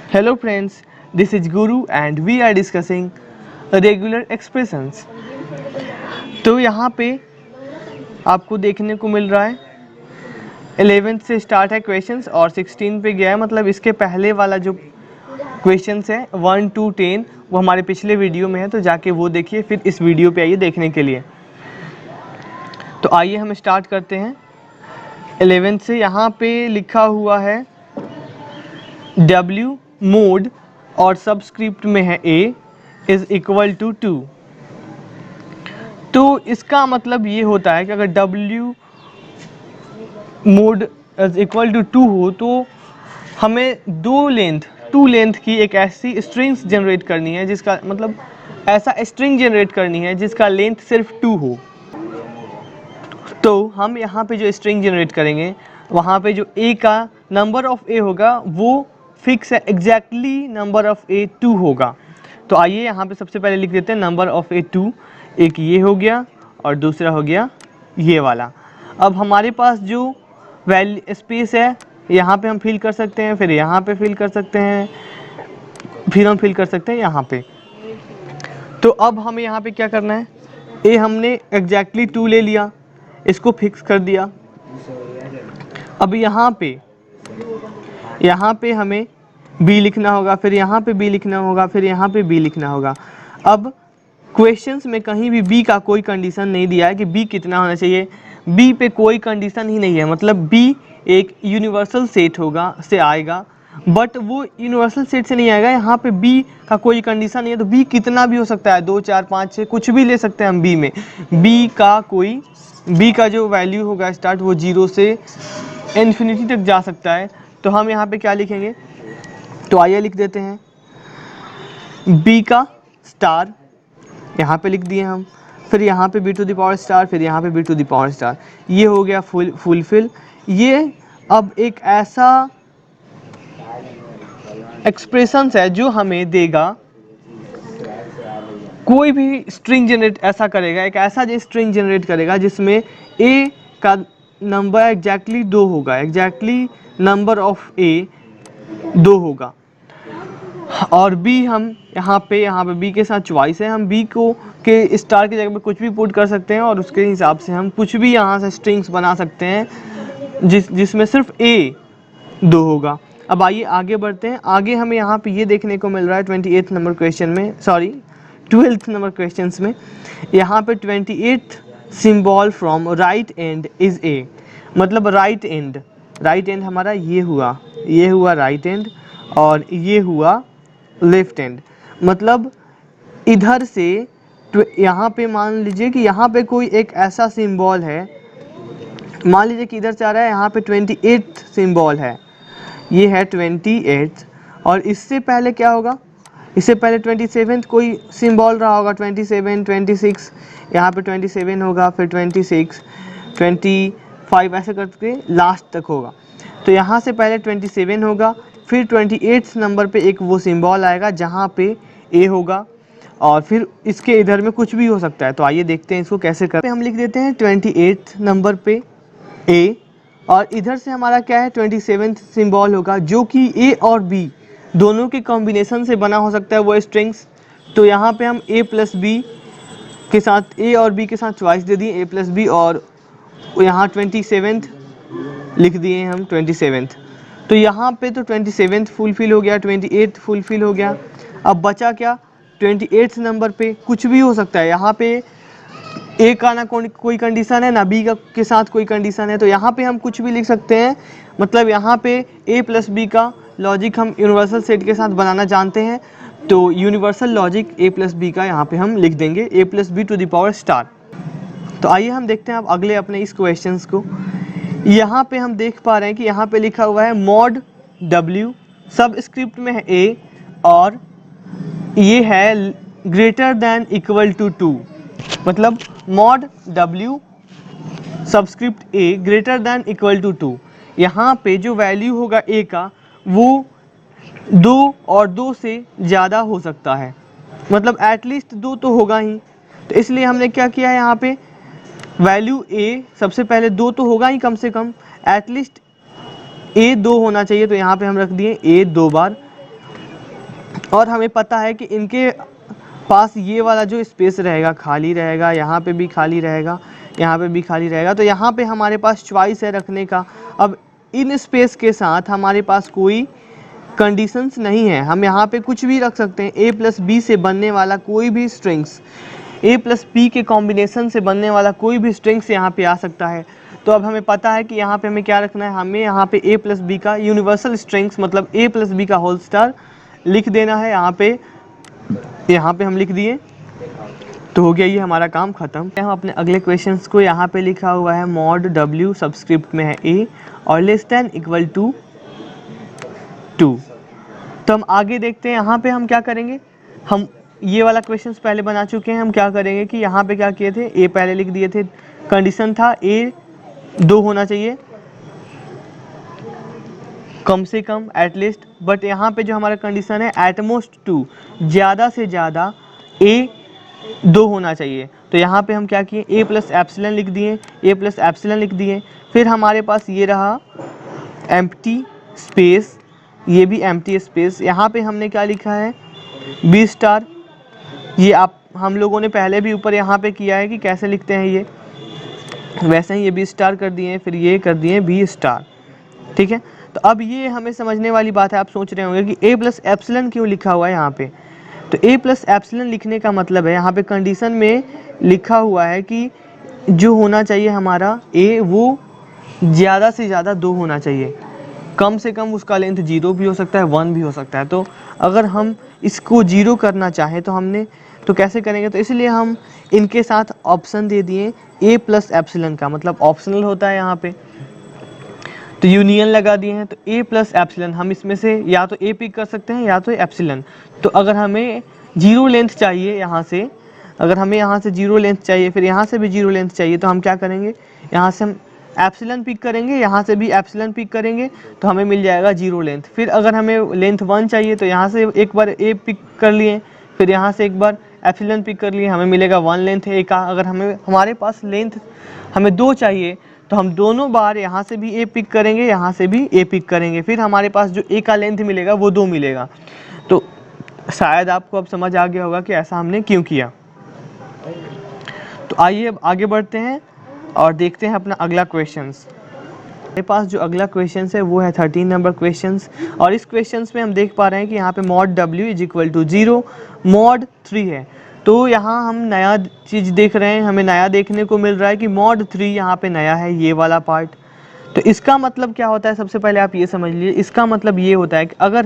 Hello friends, this is Guru and we are discussing regular expressions। तो यहाँ पे आपको देखने को मिल रहा है 11th से स्टार्ट है क्वेश्चंस और 16 पे गया है, मतलब इसके पहले वाला जो क्वेश्चंस है 1 to 10 वो हमारे पिछले वीडियो में है, तो जाके वो देखिए, फिर इस वीडियो पे आइए देखने के लिए। तो आइए हम स्टार्ट करते हैं 11th से। यहाँ पे लिखा हुआ है W मोड और सबस्क्रिप्ट में है A इज इक्वल टू 2। तो इसका मतलब ये होता है कि अगर W mode is equal to 2 हो तो हमें टू लेंथ की एक ऐसी स्ट्रिंग्स जनरेट करनी है, जिसका मतलब ऐसा स्ट्रिंग जनरेट करनी है जिसका लेंथ सिर्फ 2 हो। तो हम यहाँ पे जो स्ट्रिंग जनरेट करेंगे वहाँ पे जो A का नंबर ऑफ A होगा वो फिक्स है, एग्जैक्टली नंबर ऑफ A 2 होगा। तो आइए यहाँ पे सबसे पहले लिख देते हैं नंबर ऑफ A 2। एक ये हो गया और दूसरा हो गया ये वाला। अब हमारे पास जो वैल्यू स्पेस है यहाँ पे हम फिल कर सकते हैं, फिर यहाँ पे फिल कर सकते हैं, फिर हम फिल कर सकते हैं यहाँ पे। तो अब हमें यहाँ पे क्या करना है, A हमने एग्जैक्टली 2 ले लिया, इसको फिक्स कर दिया। अब यहाँ पे हमें B लिखना होगा, फिर यहाँ पे B लिखना होगा, फिर यहाँ पे B लिखना होगा। अब क्वेश्चंस में कहीं भी B का कोई कंडीशन नहीं दिया है कि B कितना होना चाहिए। B पे कोई कंडीशन ही नहीं है, मतलब B एक यूनिवर्सल सेट होगा से आएगा, बट वो यूनिवर्सल सेट से नहीं आएगा। यहाँ पे B का कोई कंडीशन नहीं है, तो B कितना भी हो सकता है, 2 4 5 6 कुछ भी ले सकते हैं हम B में। B का जो वैल्यू होगा स्टार्ट वो 0 से इन्फिनिटी तक जा सकता है। तो हम यहाँ पे क्या लिखेंगे, तो आइए लिख देते हैं B का स्टार, यहाँ पे लिख दिए हम, फिर यहाँ पे B to the power star, फिर यहाँ पे B to the power star. ये हो गया फुलफिल। ये अब एक ऐसा एक्सप्रेशंस है जो हमें देगा, कोई भी स्ट्रिंग जनरेट ऐसा करेगा, एक ऐसा जो स्ट्रिंग जनरेट करेगा जिसमें A का नंबर एग्जैक्टली 2 होगा, एग्जैक्टली नंबर ऑफ A 2 होगा। और B हम यहाँ पे B के साथ चॉइस है, हम B को के स्टार की जगह पे कुछ भी पुट कर सकते हैं और उसके हिसाब से हम कुछ भी यहाँ से स्ट्रिंग्स बना सकते हैं जिसमें सिर्फ A 2 होगा। अब आइए आगे बढ़ते हैं। आगे हमें यहाँ पे ये देखने को मिल रहा है 28th नंबर क्वेश्चन में, सॉरी 12th नंबर क्वेश्चन में, यहाँ पे 28th symbol from right and is A, मतलब राइट एंड हमारा ये हुआ राइट एंड और ये हुआ लेफ्ट एंड। मतलब इधर से यहाँ पे मान लीजिए कि यहाँ पे कोई एक ऐसा सिंबल है, मान लीजिए कि इधर से आ रहा है, यहाँ पे 28th सिंबल है, ये है 28th, और इससे पहले क्या होगा, इससे पहले 27th कोई सिंबल रहा होगा, 27 26, यहाँ पे 27 होगा, फिर 26 25 ऐसे करके लास्ट तक होगा। तो यहाँ से पहले 27 होगा, फिर 28th नंबर पे एक वो सिंबल आएगा जहाँ पे A होगा, और फिर इसके इधर में कुछ भी हो सकता है। तो आइए देखते हैं इसको कैसे करते हैं। हम लिख देते हैं 28th नंबर पे A, और इधर से हमारा क्या है 27th सिंबल होगा, जो कि A और B दोनों के कॉम्बिनेशन से बना हो सकता है वो स्ट्रिंग्स। तो यहाँ पे हम A प्लस B के साथ, A और B के साथ चॉइस दे दिए, A प्लस B, और यहाँ 27th लिख दिए हम 27th। तो यहाँ पे तो 27th फुलफिल हो गया, 28th फुलफिल हो गया। अब बचा क्या, 28th नंबर पे कुछ भी हो सकता है, यहाँ पे A का ना कोई कंडीशन है ना B का के साथ कोई कंडीशन है, तो यहाँ पे हम कुछ भी लिख सकते हैं। मतलब यहाँ पे A प्लस B का लॉजिक हम यूनिवर्सल सेट के साथ बनाना जानते हैं, तो universal logic A plus B का यहाँ पे हम लिख देंगे A plus B to the power star. तो आइए हम देखते हैं अब अगले अपने इस क्वेश्चंस को। यहाँ पे हम देख पा रहे हैं कि यहाँ पे लिखा हुआ है मॉड W, सब स्क्रिप्ट में है A, और ये है ग्रेटर देन इक्वल टू 2, मतलब mod W subscript A greater than equal to 2। यहाँ पे जो वैल्यू होगा A का वो 2 और 2 से ज़्यादा हो सकता है, मतलब एटलीस्ट 2 तो होगा ही। तो इसलिए हमने क्या किया है, यहाँ पे वैल्यू A सबसे पहले 2 तो होगा ही कम से कम, एटलीस्ट A 2 होना चाहिए। तो यहाँ पे हम रख दिए A 2 बार, और हमें पता है कि इनके पास ये वाला जो स्पेस रहेगा खाली रहेगा, यहाँ पे भी खाली रहेगा, यहाँ पे भी खाली रहेगा, तो यहाँ पे हमारे पास चॉइस है रखने का। अब इन स्पेस के साथ हमारे पास कोई कंडीशंस नहीं है, हम यहाँ पे कुछ भी रख सकते हैं। a प्लस बी से बनने वाला कोई भी स्ट्रिंग्स, a प्लस बी के कॉम्बिनेशन से बनने वाला कोई भी स्ट्रिंग्स यहाँ पे आ सकता है। तो अब हमें पता है कि यहाँ पे हमें क्या रखना है, हमें यहाँ पे a प्लस बी का यूनिवर्सल स्ट्रिंग्स मतलब a प्लस बी का होल स्टार लिख देना है। यहाँ पे हम लिख दिए तो हो गया ये हमारा काम खत्म। हम अपने अगले क्वेश्चंस को, यहाँ पे लिखा हुआ है मॉड w सबस्क्रिप्ट में है a और लेस देन इक्वल टू 2। तो हम आगे देखते हैं, यहाँ पे हम क्या करेंगे, हम ये वाला क्वेश्चंस पहले बना चुके हैं। हम क्या करेंगे कि यहाँ पे क्या किए थे, a पहले लिख दिए थे, कंडीशन था a 2 होना चाहिए कम से कम एटलीस्ट, बट यहाँ पे जो हमारा कंडीशन है एटमोस्ट 2, ज़्यादा से ज़्यादा a 2 होना चाहिए। तो यहाँ पे हम क्या किए, a प्लस एप्सिलन लिख दिए, a प्लस एप्सिलन लिख दिए। फिर हमारे पास ये रहा एम्प्टी स्पेस, ये भी एम्प्टी स्पेस। यहाँ पे हमने क्या लिखा है बी स्टार, ये आप हम लोगों ने पहले भी ऊपर यहाँ पे किया है कि कैसे लिखते हैं ये, वैसे ही ये बी स्टार कर दिए, फिर ये कर दिए बी स्टार। ठीक है, तो अब ये हमें समझने वाली बात है। आप सोच रहे होंगे कि a प्लस एप्सिलन क्यों लिखा हुआ है यहाँ पे। तो a प्लस एप्सिलन लिखने का मतलब है, यहाँ पे कंडीशन में लिखा हुआ है कि जो होना चाहिए हमारा a वो ज़्यादा से ज़्यादा 2 होना चाहिए, कम से कम उसका लेंथ 0 भी हो सकता है 1 भी हो सकता है। तो अगर हम इसको 0 करना चाहें तो हमने तो कैसे करेंगे, तो इसलिए हम इनके साथ ऑप्शन दे दिए a प्लस एप्सिलन का, मतलब ऑप्शनल होता है यहाँ पे, तो यूनियन लगा दिए हैं। तो a प्लस एप्सिलन, हम इसमें से या तो a पिक कर सकते हैं या तो एप्सिलन। तो अगर हमें 0 लेंथ चाहिए यहाँ से, अगर हमें यहाँ से 0 लेंथ चाहिए, फिर यहाँ से भी 0 लेंथ चाहिए, तो हम क्या करेंगे, यहाँ से हम एप्सिलन पिक करेंगे, यहाँ से भी एप्सिलन पिक करेंगे, तो हमें मिल जाएगा 0 लेंथ। फिर अगर हमें लेंथ 1 चाहिए तो यहाँ से एक बार a पिक कर लिए, फिर यहाँ से एक बार एप्सिलन पिक कर लिए, हमें मिलेगा 1 लेंथ a का। अगर हमारे पास लेंथ हमें 2 चाहिए तो हम दोनों बार यहाँ से भी a पिक करेंगे, यहाँ से भी a पिक करेंगे, फिर हमारे पास जो a का लेंथ मिलेगा वो 2 मिलेगा। तो शायद आपको अब समझ आ गया होगा कि ऐसा हमने क्यों किया। तो आइए अब आगे बढ़ते हैं और देखते हैं अपना अगला क्वेश्चंस। मेरे पास जो अगला क्वेश्चन है वो है 13 नंबर क्वेश्चंस, और इस क्वेश्चंस में हम देख पा रहे हैं कि यहाँ पे mod w is equal to 0 mod 3 है। तो यहाँ हम नया चीज़ देख रहे हैं, हमें नया देखने को मिल रहा है कि मॉड 3 यहाँ पे नया है, ये वाला पार्ट। तो इसका मतलब क्या होता है, सबसे पहले आप ये समझ लीजिए, इसका मतलब ये होता है कि अगर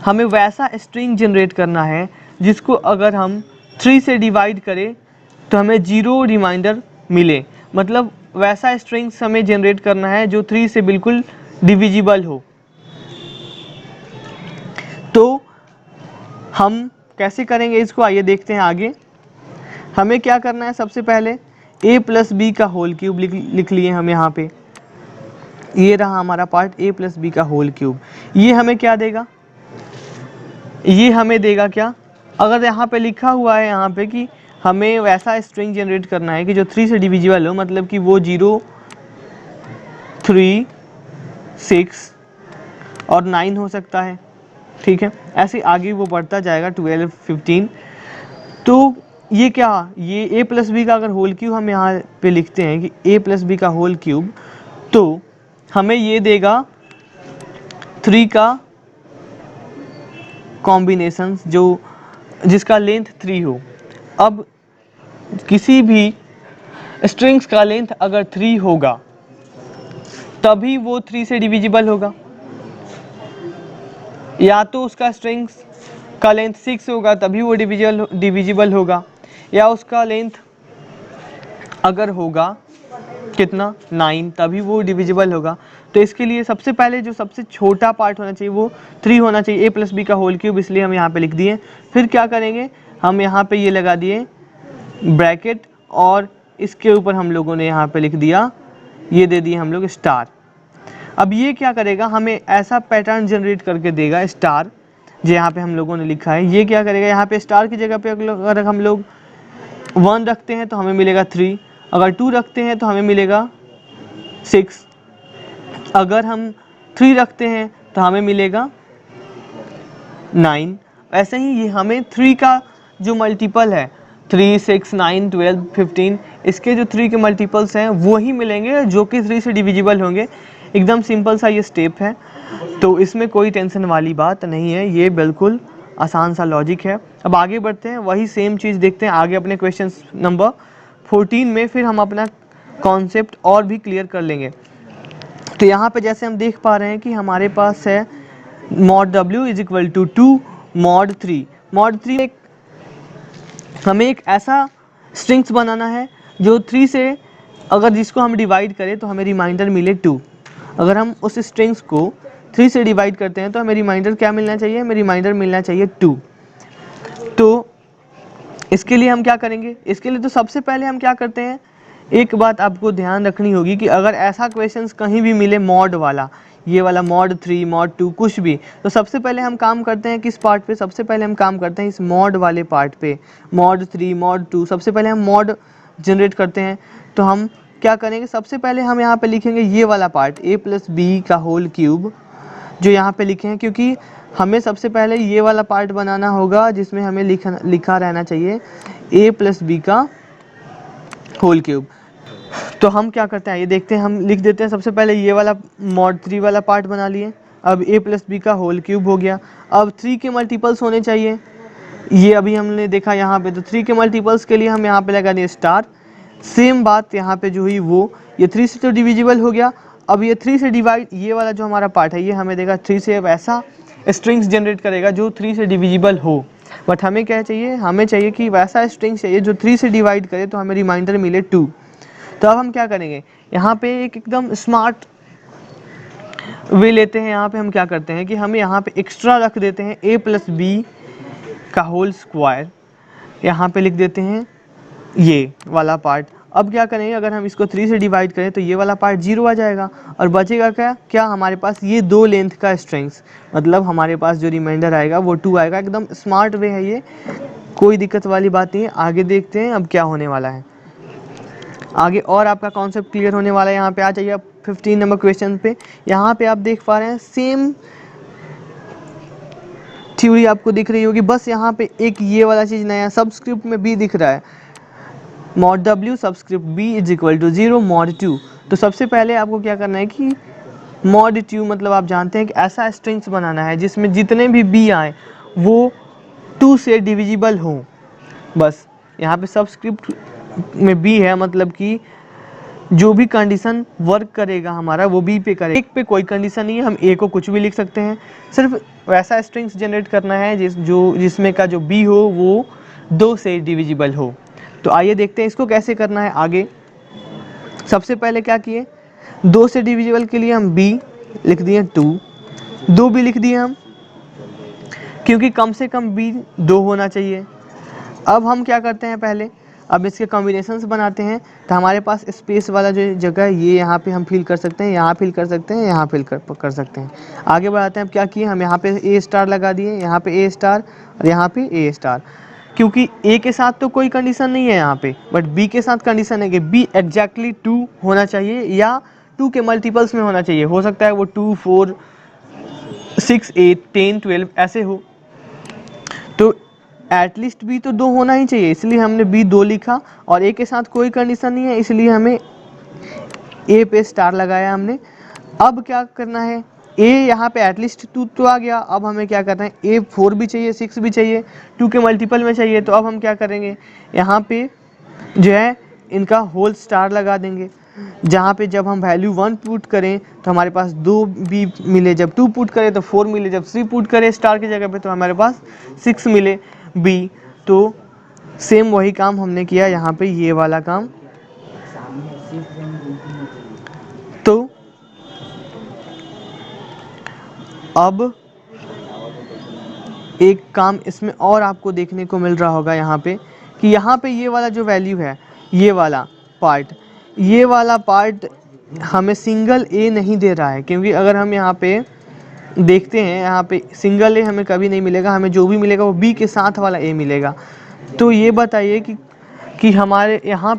हमें वैसा स्ट्रिंग जनरेट करना है जिसको अगर हम 3 से डिवाइड करें तो हमें 0 रिमाइंडर मिले, मतलब वैसा स्ट्रिंग्स हमें जनरेट करना है जो 3 से बिल्कुल डिविजिबल हो। तो हम कैसे करेंगे इसको, आइए देखते हैं आगे। हमें क्या करना है, सबसे पहले a प्लस बी का होल क्यूब लिख लिए हम यहाँ पे, ये रहा हमारा पार्ट a प्लस बी का होल क्यूब। ये हमें क्या देगा, ये हमें देगा क्या, अगर यहाँ पे लिखा हुआ है यहाँ पे कि हमें वैसा स्ट्रिंग जनरेट करना है कि जो 3 से डिविजिबल हो, मतलब कि वो 0, 3, 6 और 9 हो सकता है। ठीक है, ऐसे आगे वो बढ़ता जाएगा 12, 15। तो ये क्या, ये a प्लस बी का अगर होल क्यूब हम यहाँ पे लिखते हैं कि a प्लस बी का होल क्यूब, तो हमें ये देगा 3 का कॉम्बिनेशन जो जिसका लेंथ 3 हो। अब किसी भी स्ट्रिंग्स का लेंथ अगर 3 होगा तभी वो 3 से डिविजिबल होगा, या तो उसका स्ट्रिंग्स का लेंथ 6 होगा तभी वो डिविजिबल होगा, या उसका लेंथ अगर होगा कितना 9 तभी वो डिविजिबल होगा। तो इसके लिए सबसे पहले जो सबसे छोटा पार्ट होना चाहिए वो 3 होना चाहिए, a प्लस बी का होल क्यूब, इसलिए हम यहाँ पे लिख दिए। फिर क्या करेंगे, हम यहाँ पे ये लगा दिए ब्रैकेट, और इसके ऊपर हम लोगों ने यहाँ पे लिख दिया, ये दे दिए हम लोग स्टार। अब ये क्या करेगा, हमें ऐसा पैटर्न जनरेट करके देगा स्टार, जो यहाँ पे हम लोगों ने लिखा है। ये क्या करेगा, यहाँ पे स्टार की जगह पे अगर हम लोग 1 रखते हैं तो हमें मिलेगा 3, अगर 2 रखते हैं तो हमें मिलेगा 6, अगर हम 3 रखते हैं तो हमें मिलेगा 9। ऐसे ही ये हमें 3 का जो मल्टीपल है 3, 6, 9, 12, 15, इसके जो 3 के मल्टीपल्स हैं वो ही मिलेंगे जो कि 3 से डिविजिबल होंगे। एकदम सिंपल सा ये स्टेप है, तो इसमें कोई टेंशन वाली बात नहीं है, ये बिल्कुल आसान सा लॉजिक है। अब आगे बढ़ते हैं, वही सेम चीज़ देखते हैं आगे अपने क्वेश्चन नंबर 14 में, फिर हम अपना कॉन्सेप्ट और भी क्लियर कर लेंगे। तो यहाँ पे जैसे हम देख पा रहे हैं कि हमारे पास है mod w is equal to 2 mod 3। mod 3 हमें एक ऐसा स्ट्रिंग्स बनाना है जो 3 से अगर जिसको हम डिवाइड करें तो हमें रिमाइंडर मिले 2। अगर हम उस स्ट्रिंग्स को 3 से डिवाइड करते हैं तो हमें रिमाइंडर क्या मिलना चाहिए, हमें रिमाइंडर मिलना चाहिए 2। तो इसके लिए हम क्या करेंगे, इसके लिए तो सबसे पहले हम क्या करते हैं, एक बात आपको ध्यान रखनी होगी कि अगर ऐसा क्वेश्चंस कहीं भी मिले मॉड वाला, ये वाला mod 3 mod 2 कुछ भी, तो सबसे पहले हम काम करते हैं किस पार्ट पे, सबसे पहले हम काम करते हैं इस mod वाले पार्ट पे। mod 3 mod 2 सबसे पहले हम mod जनरेट करते हैं। तो हम क्या करेंगे, सबसे पहले हम यहाँ पे लिखेंगे ये वाला पार्ट a + b का होल क्यूब, जो यहाँ पे लिखे हैं, क्योंकि हमें सबसे पहले ये वाला पार्ट बनाना होगा जिसमें हमें लिखा रहना चाहिए a + b का होल क्यूब। तो हम क्या करते हैं ये देखते हैं, हम लिख देते हैं सबसे पहले ये वाला mod 3 वाला पार्ट बना लिए। अब a + b का होल क्यूब हो गया। अब 3 के मल्टीपल्स होने चाहिए, ये अभी हमने देखा यहाँ पे, तो 3 के मल्टीपल्स के लिए हम यहाँ पे लगा दिए स्टार। सेम बात यहाँ पे जो हुई वो, ये 3 से तो डिविजिबल हो गया। अब ये 3 से डिवाइड, ये वाला जो हमारा पार्ट है ये हमें देगा 3 से वैसा स्ट्रिंग्स जनरेट करेगा जो 3 से डिविजिबल हो। बट हमें क्या चाहिए, हमें चाहिए कि वैसा स्ट्रिंग्स चाहिए जो 3 से डिवाइड करे तो हमें रिमाइंडर मिले 2। तो अब हम क्या करेंगे, यहाँ पे एक एकदम स्मार्ट वे लेते हैं। यहाँ पे हम क्या करते हैं कि हम यहाँ पे एक्स्ट्रा रख देते हैं a + b का होल स्क्वायर, यहाँ पे लिख देते हैं ये वाला पार्ट। अब क्या करेंगे, अगर हम इसको 3 से डिवाइड करें तो ये वाला पार्ट 0 आ जाएगा और बचेगा क्या क्या हमारे पास ये 2 लेंथ का स्ट्रिंग्स, मतलब हमारे पास जो रिमाइंडर आएगा वो 2 आएगा। एकदम स्मार्ट वे है ये, कोई दिक्कत वाली बात नहीं है। आगे देखते हैं अब क्या होने वाला है आगे, और आपका कॉन्सेप्ट क्लियर होने वाला है। यहाँ पे आ जाइए आप 15 नंबर क्वेश्चन पे। यहाँ पे आप देख पा रहे हैं सेम थ्योरी आपको दिख रही होगी, बस यहाँ पे एक ये वाला चीज़ नया सबस्क्रिप्ट में b दिख रहा है, mod w subscript b is equal to 0 mod 2। तो सबसे पहले आपको क्या करना है कि mod 2 मतलब आप जानते हैं कि ऐसा स्ट्रिंग्स बनाना है जिसमें जितने भी b आए वो 2 से डिविजिबल हों। बस यहाँ पे सबस्क्रिप्ट में b है, मतलब कि जो भी कंडीशन वर्क करेगा हमारा वो बी पे करेगा। एक पे कोई कंडीशन नहीं है, हम ए को कुछ भी लिख सकते हैं, सिर्फ वैसा स्ट्रिंग्स जनरेट करना है जिसमें का जो बी हो वो 2 से डिविजिबल हो। तो आइए देखते हैं इसको कैसे करना है आगे। सबसे पहले क्या किए, 2 से डिविजिबल के लिए हम बी लिख दिए 2, 2 भी लिख दिए हम, क्योंकि कम से कम बी 2 होना चाहिए। अब हम क्या करते हैं, पहले अब इसके कॉम्बिनेशंस बनाते हैं। तो हमारे पास स्पेस वाला जो जगह है ये यहाँ पे हम फिल कर सकते हैं, यहाँ फिल कर सकते हैं, यहाँ फिल कर सकते हैं। आगे बढ़ाते हैं, अब क्या किए, हम यहाँ पे ए स्टार लगा दिए, यहाँ पे ए स्टार और यहाँ पे ए स्टार, क्योंकि ए के साथ तो कोई कंडीशन नहीं है यहाँ पे, बट बी के साथ कंडीशन है कि बी एग्जैक्टली 2 होना चाहिए या 2 के मल्टीपल्स में होना चाहिए। हो सकता है वो 2, 4, 6, 8, 10, 12 ऐसे हो, तो एटलीस्ट बी तो 2 होना ही चाहिए, इसलिए हमने बी 2 लिखा। और ए के साथ कोई कंडीशन नहीं है इसलिए हमें ए पे स्टार लगाया हमने। अब क्या करना है, ए यहाँ पे एटलीस्ट 2 तो आ गया, अब हमें क्या करना है, ए 4 भी चाहिए, 6 भी चाहिए, 2 के मल्टीपल में चाहिए। तो अब हम क्या करेंगे, यहाँ पे जो है इनका होल स्टार लगा देंगे, जहाँ पे जब हम वैल्यू 1 पुट करें तो हमारे पास 2 बी मिले, जब 2 पुट करें तो 4 मिले, जब 3 पुट करें स्टार की जगह पे तो हमारे पास 6 मिले बी। तो सेम वही काम हमने किया यहाँ पे, ये वाला काम। तो अब एक काम इसमें और आपको देखने को मिल रहा होगा यहाँ पे, कि यहाँ पे ये वाला जो वैल्यू है, ये वाला पार्ट हमें सिंगल ए नहीं दे रहा है, क्योंकि अगर हम यहाँ पे देखते हैं, यहाँ पे सिंगल ए हमें कभी नहीं मिलेगा, हमें जो भी मिलेगा वो बी के साथ वाला ए मिलेगा। तो ये बताइए कि हमारे यहाँ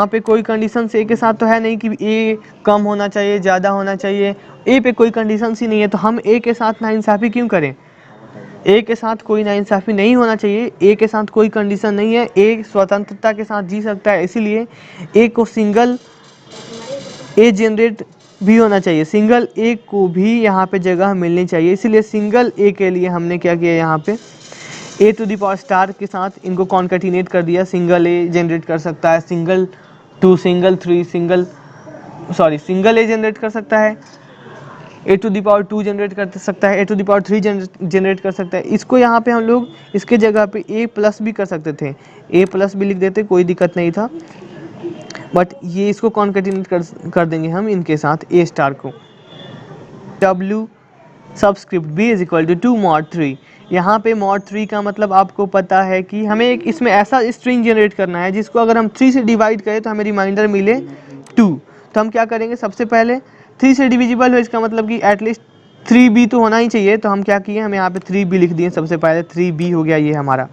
पे कोई कंडीशन ए के साथ तो है नहीं कि ए कम होना चाहिए, ज़्यादा होना चाहिए, ए पे कोई कंडीशन ही नहीं है, तो हम ए के साथ नाइंसाफ़ी क्यों करें। ए के साथ कोई नाइंसाफ़ी नहीं होना चाहिए, ए के साथ कोई कंडीशन नहीं है, ए स्वतंत्रता के साथ जी सकता है, इसीलिए ए को सिंगल ए जनरेट भी होना चाहिए, सिंगल ए को भी यहाँ पे जगह मिलनी चाहिए, इसीलिए सिंगल ए के लिए हमने क्या किया यहाँ पे ए टू द पावर स्टार के साथ इनको कॉन्केटिनेट कर दिया। सिंगल ए जनरेट कर सकता है, सिंगल 2, सिंगल 3, सिंगल ए जनरेट कर सकता है, ए टू द पावर 2 जनरेट कर सकता है, ए टू द पावर 3 जनरेट कर सकता है। इसको यहाँ पे हम लोग इसके जगह पे ए प्लस भी कर सकते थे, ए प्लस भी लिख देते, कोई दिक्कत नहीं था, बट ये इसको कॉन्केटिनेट कर देंगे हम इनके साथ ए स्टार को। W subscript B is equal to 2 mod 3। यहाँ पे mod 3 का मतलब आपको पता है कि हमें एक इसमें ऐसा स्ट्रिंग जनरेट करना है जिसको अगर हम 3 से डिवाइड करें तो हमें रिमाइंडर मिले 2। तो हम क्या करेंगे, सबसे पहले 3 से डिविजिबल हो, इसका मतलब कि एटलीस्ट 3B तो होना ही चाहिए। तो हम क्या किए, हम यहाँ पे 3B लिख दिए, सबसे पहले 3B हो गया ये हमारा।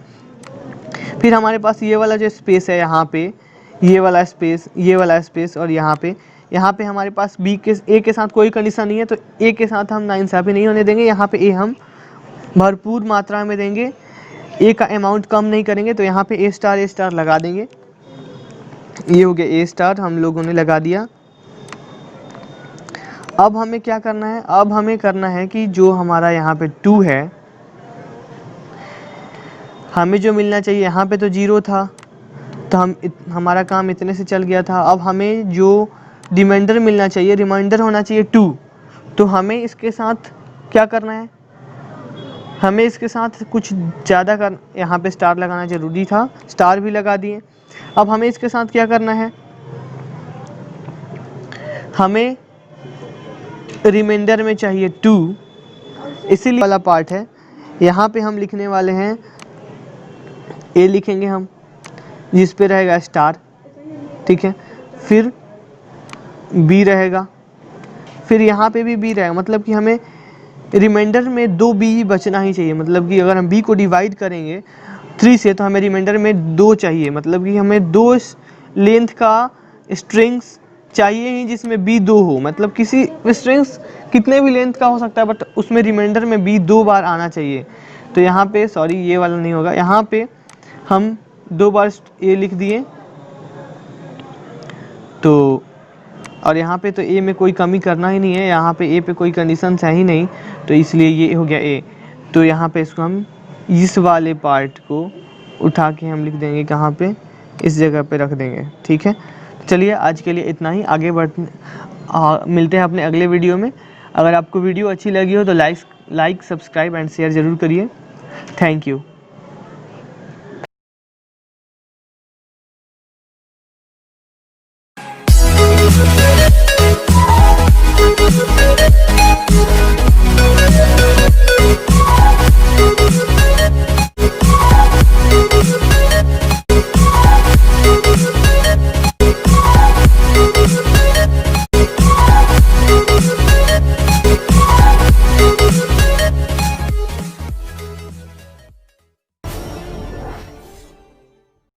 फिर हमारे पास ये वाला जो स्पेस है यहाँ पे, ये वाला स्पेस और यहाँ पे हमारे पास ए के साथ कोई कंडीशन नहीं है, तो ए के साथ हम नाइंसाफ़ी नहीं होने देंगे। यहाँ पे ए हम भरपूर मात्रा में देंगे, ए का अमाउंट कम नहीं करेंगे, तो यहाँ पे ए स्टार लगा देंगे। ये हो गया ए स्टार, हम लोगों ने लगा दिया। अब हमें क्या करना है, अब हमें करना है कि जो हमारा यहाँ पे 2 है, हमें जो मिलना चाहिए, यहाँ पे तो 0 था, तो हमारा काम इतने से चल गया था। अब हमें जो रिमाइंडर मिलना चाहिए, रिमाइंडर होना चाहिए 2। तो हमें इसके साथ क्या करना है, हमें इसके साथ कुछ ज़्यादा कर, यहाँ पे स्टार लगाना ज़रूरी था, स्टार भी लगा दिए। अब हमें इसके साथ क्या करना है, हमें रिमाइंडर में चाहिए 2, इसीलिए वाला पार्ट है। यहाँ पे हम लिखने वाले हैं, ए लिखेंगे हम, जिस पे रहेगा स्टार, ठीक है, फिर बी रहेगा, फिर यहाँ पे भी बी रहेगा, मतलब कि हमें रिमाइंडर में 2 बी ही बचना ही चाहिए। मतलब कि अगर हम बी को डिवाइड करेंगे 3 से तो हमें रिमाइंडर में 2 चाहिए, मतलब कि हमें 2 लेंथ का स्ट्रिंग्स चाहिए ही जिसमें बी 2 हो। मतलब किसी स्ट्रिंग्स कितने भी लेंथ का हो सकता है, बट उसमें रिमाइंडर में बी 2 बार आना चाहिए। तो यहाँ पे सॉरी ये वाला नहीं होगा, यहाँ पे हम 2 बार ए लिख दिए, तो और यहाँ पे तो ए में कोई कमी करना ही नहीं है, यहाँ पे ए पे कोई कंडीशंस है ही नहीं, तो इसलिए ये हो गया ए। तो यहाँ पे इसको हम इस वाले पार्ट को उठा के हम लिख देंगे कहाँ पे, इस जगह पे रख देंगे, ठीक है। चलिए आज के लिए इतना ही, आगे मिलते हैं अपने अगले वीडियो में। अगर आपको वीडियो अच्छी लगी हो तो लाइक, सब्सक्राइब एंड शेयर ज़रूर करिए। Thank you.